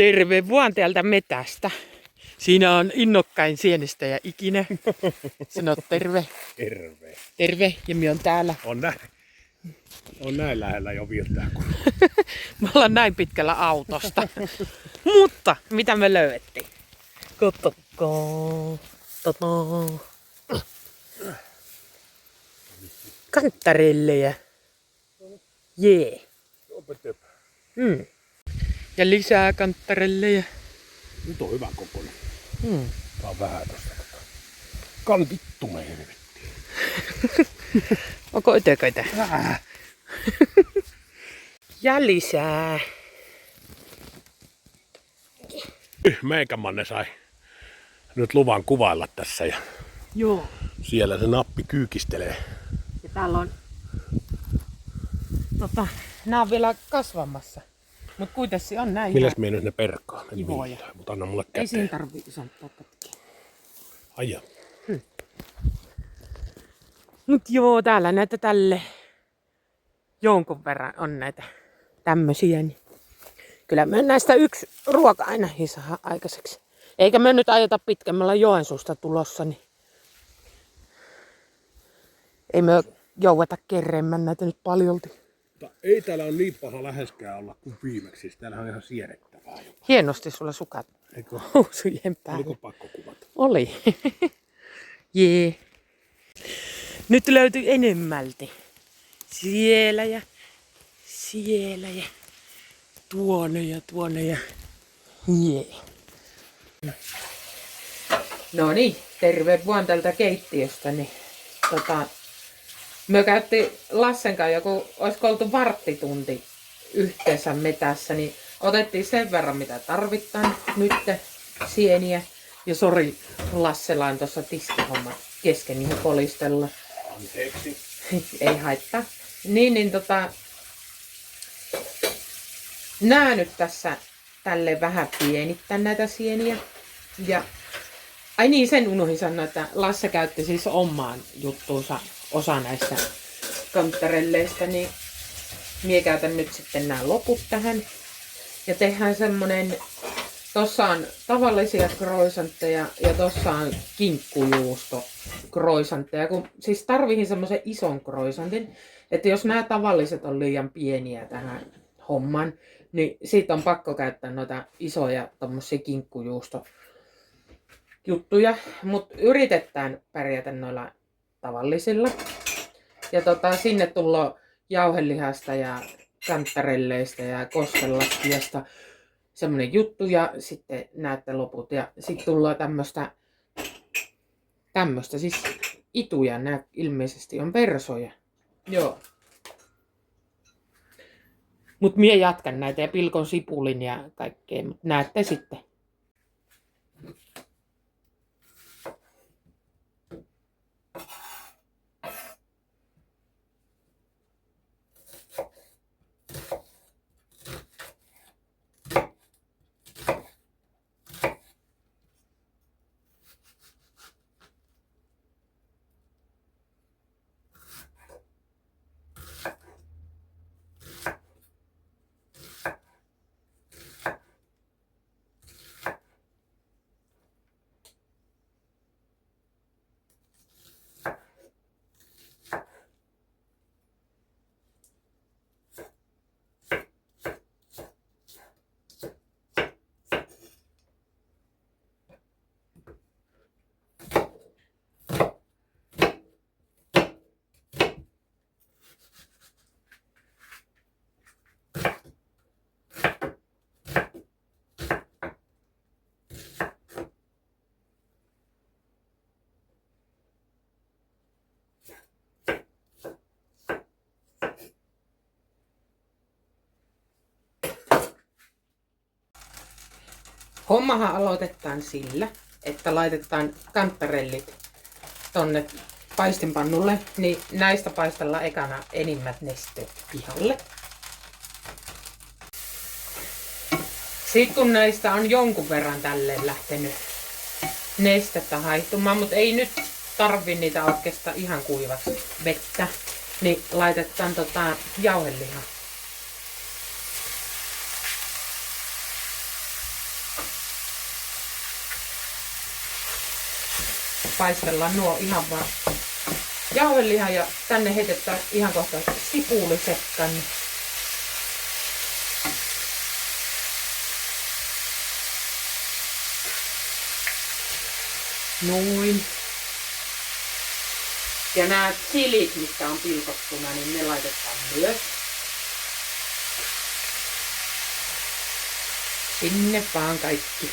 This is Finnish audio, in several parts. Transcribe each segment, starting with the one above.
Terve vaan täältä metästä. Siinä on innokkain sienestäjä ikinä. Sano terve. Terve. Terve, ja minä on täällä. On näin lähellä jo virtaa. Me ollaan näin pitkällä autosta. Mutta, mitä me löydettiin? Katsokaa. Kantarellejä. Jee. Ja lisää kantarellejä. Nyt on hyvä kokoinen. Tää on vähän tosta. Kantittu me helvettiin. Onko ötököitä? Ja lisää. Meikämanne sai nyt luvan kuvailla tässä ja Joo. siellä se nappi kyykistelee. Ja täällä on... nää on vielä kasvamassa. Mut kuitenkin on näin. Milläs mie nyt ne perkkaan? Kivoja. Mutta anna mulle käteen. Ei siinä tarvii isompaa pätkiä. Aija. Mut joo, täällä näitä tälle jonkun verran on näitä tämmösiä. Niin kyllä me näistä yksi ruoka aina saa aikaiseksi. Eikä me nyt ajeta pitkemmällä Joensuusta tulossa, niin ei me joueta kerreemmän näitä nyt paljolti. Mutta ei täällä ole niin paha läheskään olla kuin viimeksi. Siis täällä on ihan siedettävää. Hienosti sulla sukat Eikö? housujen päällä. Oliko pakko kuvata? Oli. Jee. Nyt löytyi enemmälti. Siellä ja siellä ja tuonne ja jee. No niin, terve vaan tältä keittiöstä. Niin, me käytiin Lassen kanssa joku, olisiko oltu varttitunti yhteensä metässä, niin otettiin sen verran mitä tarvitaan nyt sieniä. Ja sori, Lassella on tuossa tiskihomma kesken ihan kolistella. Anteeksi. Ei haittaa. Nää nyt tässä tälle vähän pienittän näitä sieniä. Ja ai niin, sen unohdin sanoa, että Lasse käytti siis omaan juttuunsa osa näistä kantarelleista, niin mie käytän nyt sitten nämä loput tähän. Ja tehdään semmonen, tossa on tavallisia kroisantteja ja tossa on kinkkujuusto kroisantteja. Kun siis tarvihin semmosen ison kroisantin, että jos nämä tavalliset on liian pieniä tähän homman, niin siitä on pakko käyttää noita isoja tommosia kinkkujuusto juttuja, mutta yritetään pärjätä noilla tavallisilla. Ja sinne tullaan jauhelihasta ja kantarelleista ja koskenlaskiasta semmonen juttu ja sitten näette loput. Ja sitten tullaan tämmöstä siis ituja, nää ilmeisesti on persoja. Joo. Mut mie jatkan näitä ja pilkon sipulin ja kaikkea, mut näette sitten. Hommahan aloitetaan sillä, että laitetaan kantarellit tonne paistinpannulle, niin näistä paistellaan ekana enimmät nesteet pihalle. Sitten kun näistä on jonkun verran tälleen lähtenyt nestettä haihtumaan, mutta ei nyt tarvi niitä oikeastaan ihan kuivaksi vettä, niin laitetaan jauhelihaa. paistellaan nuo ihan vaan jauheliha ja tänne heitetään ihan kohta sipulisekkaan. Noin. Ja nämä chilit, mitkä on pilkottuna, niin ne laitetaan myös. Sinne vaan kaikki.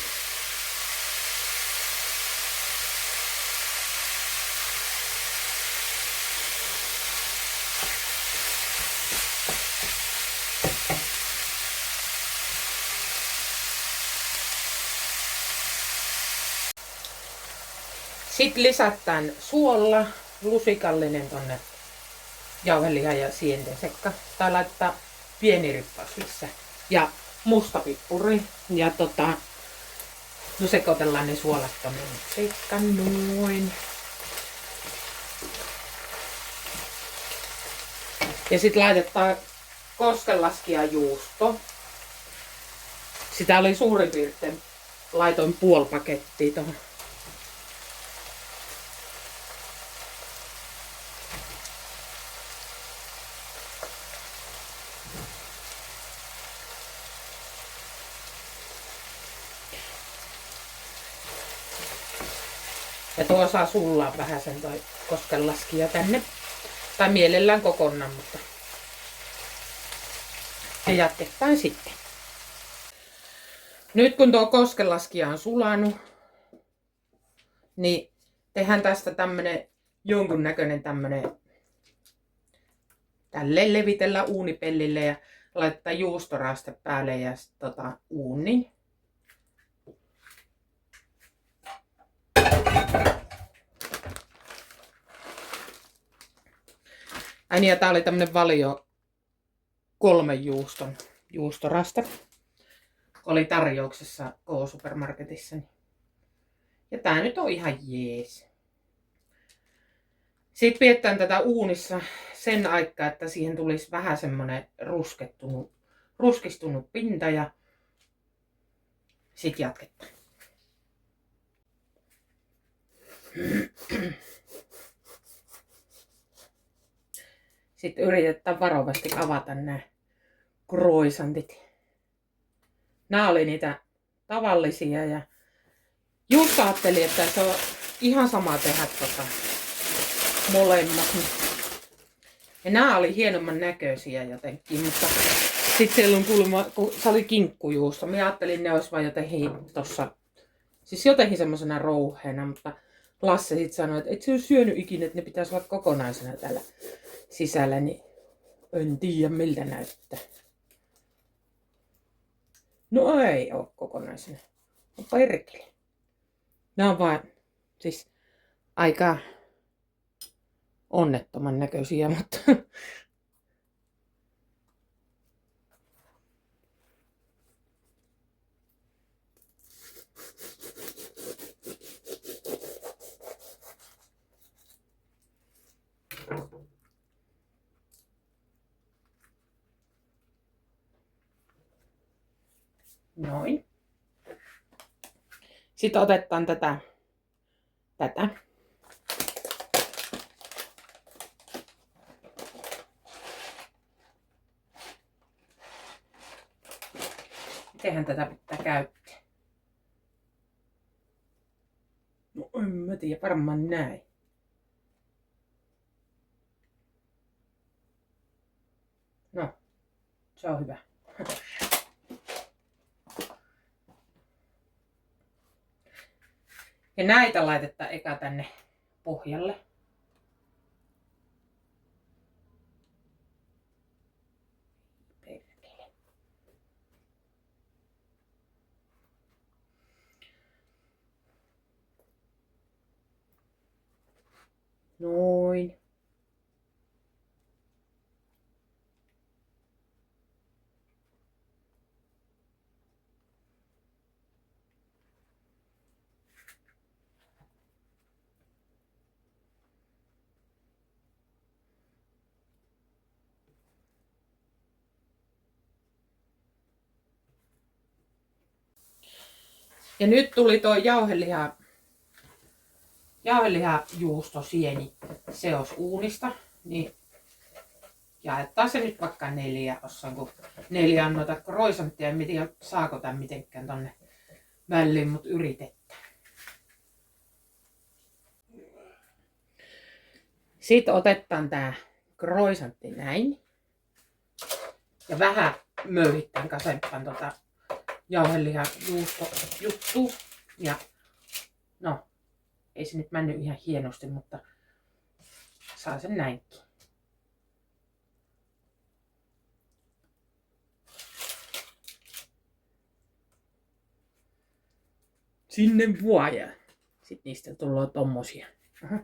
Sitten lisätään suolla lusikallinen tonne jauhelihan ja sienten sekka. Tai laittaa pieni rippaus lisää. Ja mustapippuri. Ja no sekoitellaan ne suolat tonne sekkaan noin. Ja sitten laitetaan koskenlaskija juusto. Sitä oli suurin piirtein. Laitoin puoli pakettia tuohon. Ja tuo saa sullaa vähän sen toi koskenlaskija tänne. Tai mielellään kokonaan, mutta. Ja jatketaan sitten. Nyt kun tuo koskenlaskija on sulanut, niin tehdään tästä tämmönen jonkunnäköinen tämmönen. Tälleen levitellä uunipellille ja laittaa juustoraste päälle ja uuniin. Ai niin, ja tää oli tämmönen valio 3 juustoraste. Oli tarjouksessa K-supermarketissa. Ja tää nyt on ihan jees. Sitten pidetään tätä uunissa sen aikaa, että siihen tulisi vähän semmonen ruskistunut pinta ja sit jatketaan. Sitten yritetään varovasti avata nämä croissantit. Nämä oli niitä tavallisia ja just ajattelin, että se on ihan sama tehdä molemmat. Ja nämä oli hienomman näköisiä jotenkin, mutta sitten siellä on kuulemma, kun se oli kinkkujuusto. Minä ajattelin, ne olisi vain jotenkin tossa, siis jotenkin semmosena rouheena, mutta Lasse sitten sanoi, että et se ole syönyt ikinä, että ne pitäisi olla kokonaisena täällä sisällä, niin en tiedä miltä näyttää. No ei oo kokonaisena. On perkele. Nämä on vaan siis aika onnettoman näköisiä, mutta noin. Sitten otetaan tätä. Mitenhän tätä pitää käyttää? No en mä tiedä, varmaan näin. No, se on hyvä. Ja näitä laitetaan eka tänne pohjalle. Noin. Ja nyt tuli tuo jauheliha, juusto, sieni, seos uunista, niin jaetaan se nyt vaikka 4 osaan, kun 4 on noita croissanttia. En tiedä, saako tämän mitenkään tonne väliin, mutta yritetään. Sitten otetaan tää croissantti näin. Ja vähän möyhittään kasempaan tota jauheliha juusto juttu. Ja no, ei se nyt mennyt ihan hienosti, mutta saa sen näinkin. Sinne vuoja. Sitten niistä tulee tommosia. Aha.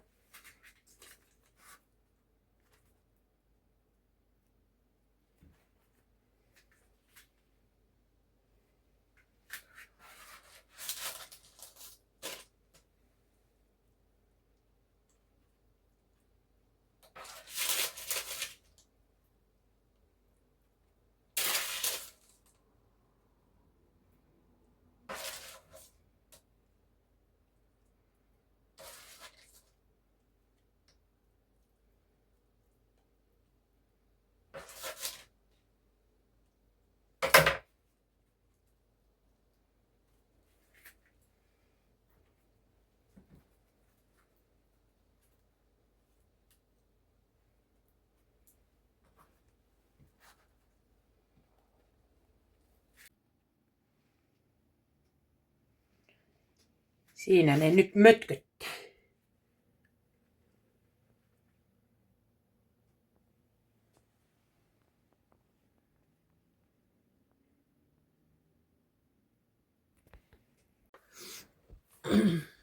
Siinä ne nyt mötköttää.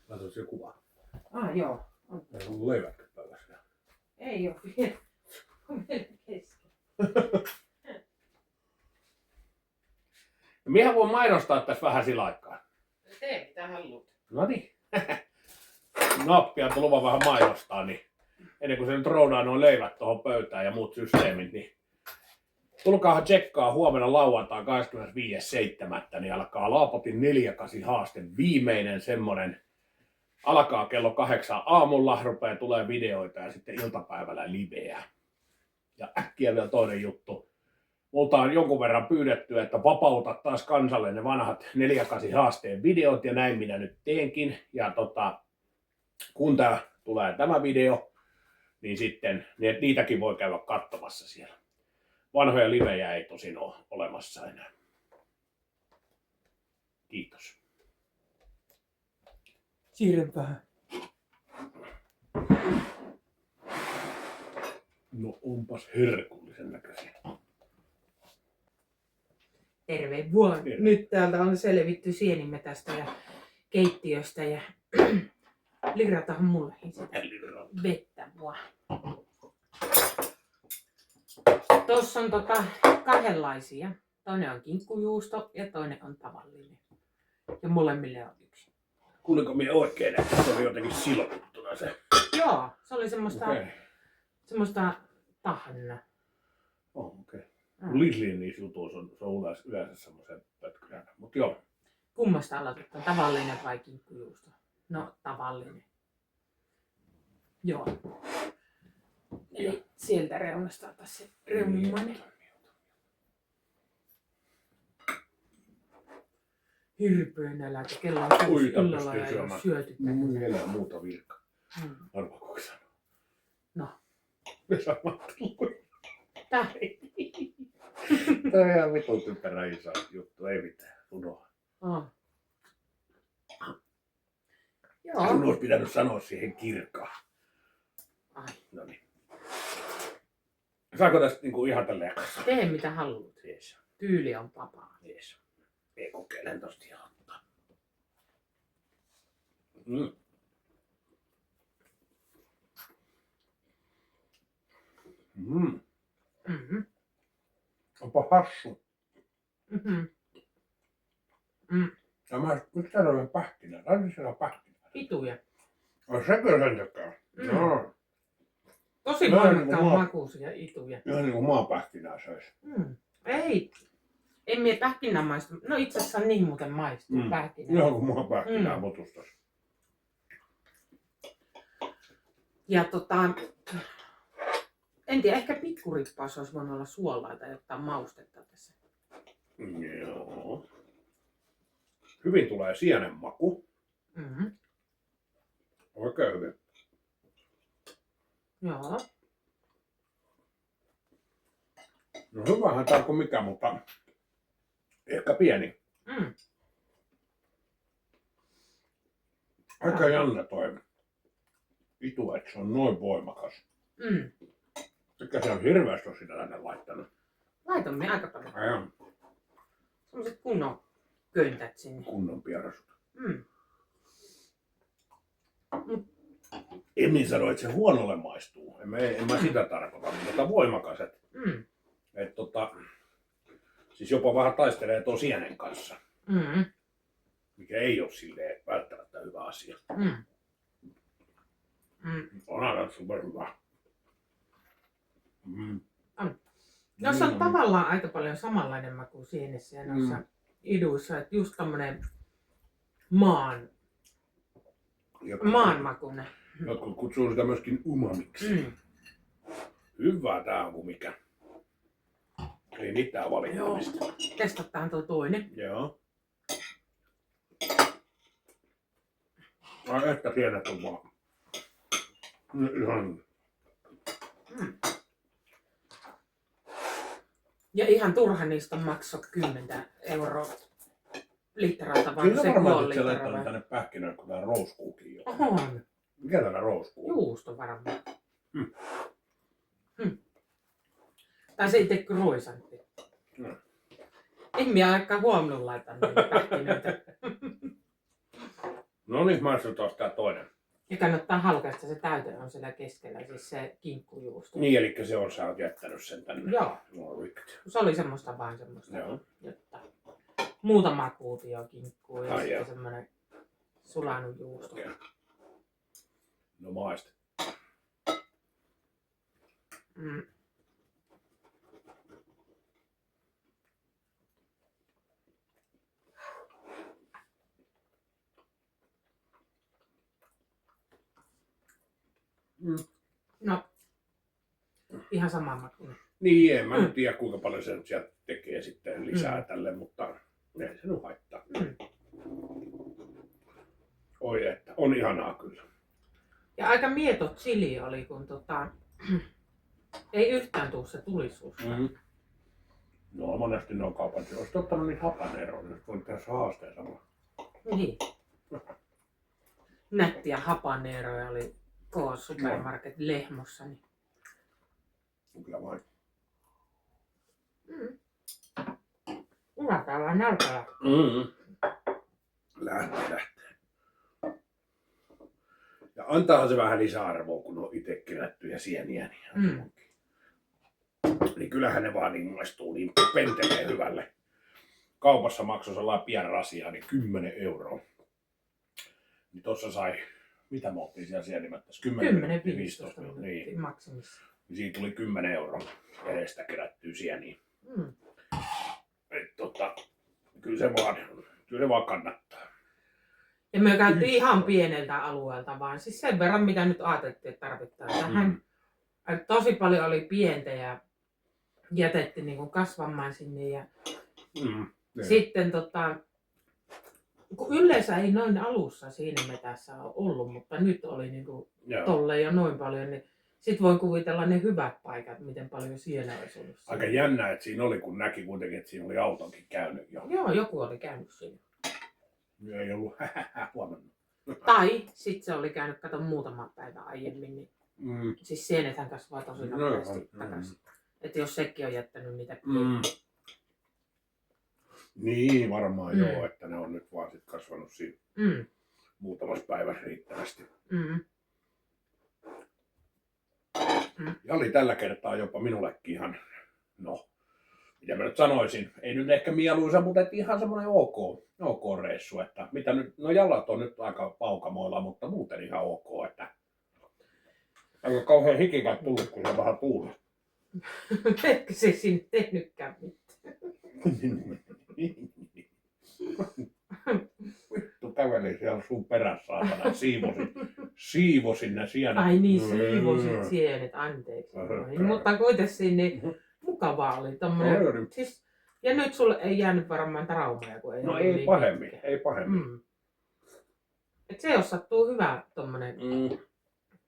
Laita se kuva. Joo. On. Ei ollut leivätkö päivässä? Ei oo vielä. On vielä kesken. Miehän voi mainostaa tässä vähän sillä aikaa. Tee mitä haluat. No niin. Nappia on luvan vähän mainostaa, niin ennen kuin se nyt rounaa nuo leivät tuohon pöytään ja muut systeemit, niin tulkaahan tsekkaa huomenna lauantai 25.7. niin alkaa Laapotin 4-8 haaste. Viimeinen semmonen. Alkaa kello 8 aamulla, rupeaa tulee videoita ja sitten iltapäivällä liveä. Ja äkkiä vielä toinen juttu. Multa on jonkun verran pyydetty, että vapauta taas kansalle ne vanhat 4-8 haasteen videot ja näin minä nyt teenkin. Ja kun tulee tämä video, niin sitten niitäkin voi käydä katsomassa siellä. Vanhoja livejä ei tosin ole olemassa enää. Kiitos. Siirryn vähän. No onpas herkullisen näköisiä. Terve vuonna. Terve. Nyt täältä on selvitty sienimetästä ja keittiöstä ja liratahan mulle sitä vettä vaan. Tuossa on kahdenlaisia. Toinen on kinkkujuusto ja toinen on tavallinen. Ja molemmille on yksi. Kuulinko minä oikein, että se oli jotenkin silotuttuna se? Joo, se oli semmoista, Okei. semmoista tahna. Oh, okei. Lidlin niissä jutuissa on yleensä semmoisen pötkyränä. Mut joo. Kummasta aloitetaan? Tavallinen vai kinkkujuusto? No, tavallinen. Joo. Eli sieltä reunasta otan se reunimmainen. Hirveä nälkä. Kello on 6 illalla ja ei ole syöty. Mun ei enää muuta virka. Arvaa kuka sanoo. No. Me samattelui. Tää. Tää on ihan vitun typerä iso juttu. Ei mitään. Unoha. Joo. Sun olisi pitänyt sanoa siihen kirkkaan. Ai. No niin. Saako tästä niinku ihan tälleen kanssa? Tee mitä haluat. Jees. Tyyli on vapaa. Jees. Ei kokeilen tosta ihan ottaa. Mm-hmm. Onpa hassu. Mm-hmm. Miksi täällä on pähkinä? Täällä on siellä pähkinä. Ituja. On sekö sen takaa? No. Tosi Vähän voimakkaan niinku makuisia ituja. Ihan niinku maapähkinää söisi. Ei. En mie pähkinän maistu. No itse asiassa niin muuten maistuu pähkinä. Ihan kuin maapähkinää mutustas. Ja en tiedä, ehkä pikkurippaus olisi voinut olla suolaa tai ottaa maustetta tässä. Joo. Hyvin tulee sienen maku. Mm-hmm. Oikein hyvin. Joo. No hyvähän tää kuin mikä, mutta ehkä pieni. Mm. Aika jännä toi itu, että se on noin voimakas. Mm. Eikä se on hirveästi ole sitä tänne laittanut. Laitoin aika paljon. Ajan Sellaiset kunnon köntät sinne. kunnon pierasut. Mm. Emmin sanoi, että se huonolle maistuu. En mä sitä tarkoita, mutta voimakas. Mm. Siis jopa vähän taistelee tuon sienen kanssa. Mm. Mikä ei ole silleen välttämättä hyvä asia. Mm. Mm. On aina superhyvä. Mm. Noissa on tavallaan aika paljon samanlainen maku sienessä ja noissa iduissa. Että just tommonen maanmakuinen. Jotkut kutsuu sitä myöskin umamiksi. Mm. Hyvää tää on kuin mikä. Ei mitään valittamista. Testataan tuo toinen. Joo. Ai että sienet on vaan. Ihan. Mm. Ja ihan turha niistä maksoi 10 € litralta, vaan Kyllä se varmaan puoli että se laittanut litraa. tänne pähkinöön, kun tää rouskuukin jo. On. Mikä tää rouskuu? Juusto varmaan. Mm. Mm. Tai se itse kruisantti. Mm. En minä aika huomannut laittaa niitä pähkinöitä. No niin, maistetaan tää toinen. Ja kannattaa halkaista, se täyte on siellä keskellä, siis se kinkkujuusto. Niin, eli se on, sä oot jättänyt sen tänne. Joo. No, Se oli semmoista vaan semmoista, Joo. jotta muutama kuutio kinkkuu ja Ai sitten joo. semmoinen sulanut juusto. Okei. No maiste. Mm. Mm. No, ihan sama makuinen. Niin, en mä nyt tiedä kuinka paljon se nyt sieltä tekee sitten lisää tälle, mutta ei se nyt haittaa. Mm. Oi että, on ihanaa kyllä. Ja aika mieto chili oli, kun ei yhtään tuu se tulisuus. Mm-hmm. No monesti ne on kaupan. Jos olisit ottanut niitä hapaneroja, niin voit tehdä se haasteen samalla. Niin. Nättiä hapaneeroja oli K-supermarket Lehmossa. Niin. Kyllä vain. Mm. Unataan nälkää. Mm-hmm. Lähtee. Ja antaahan se vähän lisäarvoa, kun on itse kerättyjä sieniä. Niin kyllähän ne vaan niin maistuu niin pentelee hyvälle. Kaupassa maksoi sellainen pieni rasia, niin 10 €. Niin tossa sai, mitä me oltiin siellä sienimättässä? 10-15 niin. minuuttia maksimissa. Niin siitä tuli 10 € edestä kerättyä sieniä. Mm. Kyllä se vaan kannattaa. Ja me käytiin ihan pieneltä alueelta vaan, siis sen verran mitä nyt ajateltiin, että tarvittaa tähän. Tosi paljon oli pientä ja jätettiin niin kuin kasvamaan sinne. Ja sitten kun yleensä ei noin alussa siinä metässä ole ollut, mutta nyt oli niin kuin tolleen jo noin paljon, niin sitten voin kuvitella ne hyvät paikat, miten paljon siellä olisi ollut. Aika jännä, että siinä oli, kun näki kuitenkin, että siinä oli autonkin käynyt jo. Joo, joku oli käynyt siinä. Ei ollut huomannut. Tai sitten se oli käynyt, kato muutama päivä aiemmin, niin siis sienethän kasvaa tosi nopeasti takaisin. Että jos sekin on jättänyt niitä Niin, varmaan joo, että ne on nyt vaan sit kasvanut siinä muutamassa päivässä riittävästi. Ja oli tällä kertaa jopa minullekin ihan, no, mitä mä nyt sanoisin, ei nyt ehkä mieluisa, mutta ihan semmoinen ok reissu, että mitä nyt, no jalat on nyt aika paukamoilla, mutta muuten ihan ok, että aika kauhean hikikään tullut, kun se vähän tuuli. Eikö se sinne tehnytkään mitään? Vittu käveli siellä sun perässä, saatana, siivosin ne sienet. Ai niin, siivosit sienet, anteeksi. Mutta kuitenkin niin mukavaa oli tommonen. Siis, ja nyt sulle ei jäänyt varmaan traumaa, kun ei No ollut ei niin pahemmin, pitkä. ei pahemmin. Et se jos sattuu hyvä tommonen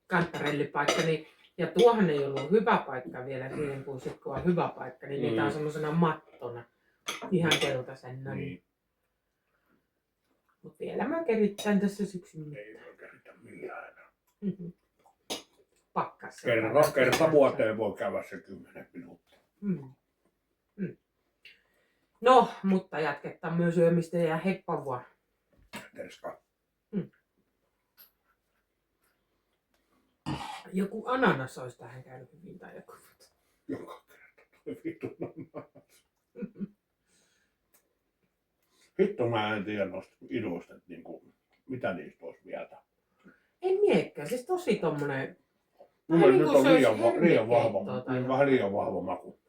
kantarellipaikka, niin ja tuohan ei ollut hyvä paikka vielä siihen, kun sit kun on hyvä paikka, niin niitä on semmosena mattona. Ihan keltaisena. Niin. Mut vielä mä keritän tässä syksyn. Ei voi keritä millään. Pakkas. Kerta vuoteen voi käydä se 10 minuuttia. No, mutta jatketaan myös syömistä ja heppavua. Terska. Joku ananas olisi tähän käynyt hyvin tai joku. Joka kerta toi vitun ananas. Vittu mä en tiedä noista idoista, että niinku, mitä niistä olisi mieltä. En miekään, siis tosi tommonen. Mun Vähän mielestä niinku nyt on se olisi liian vahva, hernekeittoa tai vähän liian vahva maku.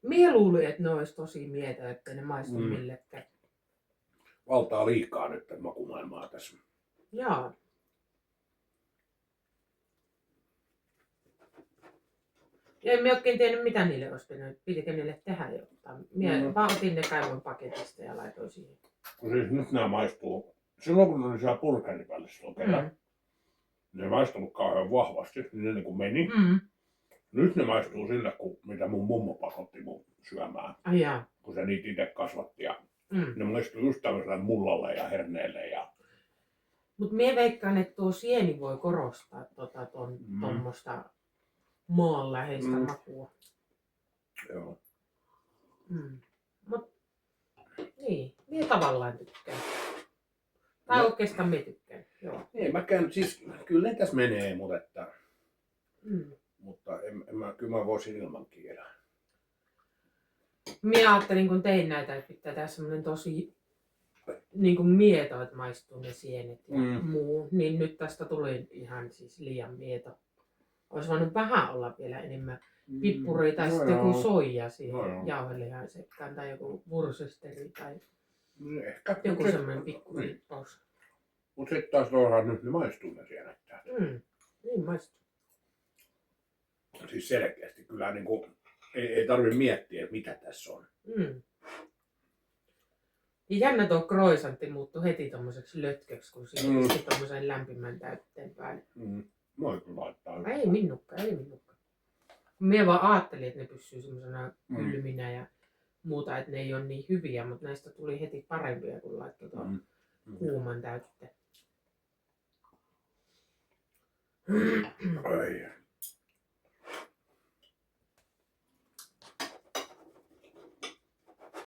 Mie luulin, että ne olisi tosi mietä, että ne maistu millekään. Valtaa liikaa nyt makumaailmaa tässä. Jaa. Ja en oikein tiennyt, mitä niille olisi pitänyt. Pitikö niille tehdä jotain. Mie vaan otin ne kaivoin paketista ja laitoin siihen. Siis nyt nämä maistuu. Silloin kun ne oli siellä purkerin välissä kerran, ne ei maistunut kauhean vahvasti, niin ne niin kuin meni. Nyt ne maistuu sille, mitä mun mummo pakotti mun syömään. Ai jaa. Kun se niitä itse kasvatti. Ja ne maistuu just tämmöiselle mullalle ja herneelle. Ja mut mie veikkaan, että tuo sieni voi korostaa tommosta maanläheistä makua. Joo. Mut niin, mie tavallaan tykkään. Tai oikeastaan mie tykkään. Joo. Ei mäkään, siis kyllä ne tässä menee, mutta kyllä mä voisin ilmankin elää. Mie ajattelin, kun tein näitä, että pitää tehdä semmonen tosi niin kuin mieto, että maistuu ne sienet ja muu. Niin nyt tästä tuli ihan siis liian mieto. Olisi voinut vähän olla vielä enemmän pippuria tai sitten joku soija siihen jauhelihan sekaan tai joku wursesteri tai Ehkä joku semmoinen pikku rippaus. Mutta sitten taas toisaalta nyt ne maistuu ne sienet. Niin maistuu. Siis selkeästi kyllä niinku, ei tarvi miettiä, että mitä tässä on. Ja jännä tuo croissantti muuttui heti tommoseksi lötköksi, kun siinä pisti tommosen lämpimän täytteen päälle. Moi kyllä laittaa. Ei minnukkaan. Mie vaan ajattelin, että ne pysyy semmosena kylminä ja muuta, että ne ei ole niin hyviä, mutta näistä tuli heti parempia, kun laittoi tuon kuuman täytteen. Ai.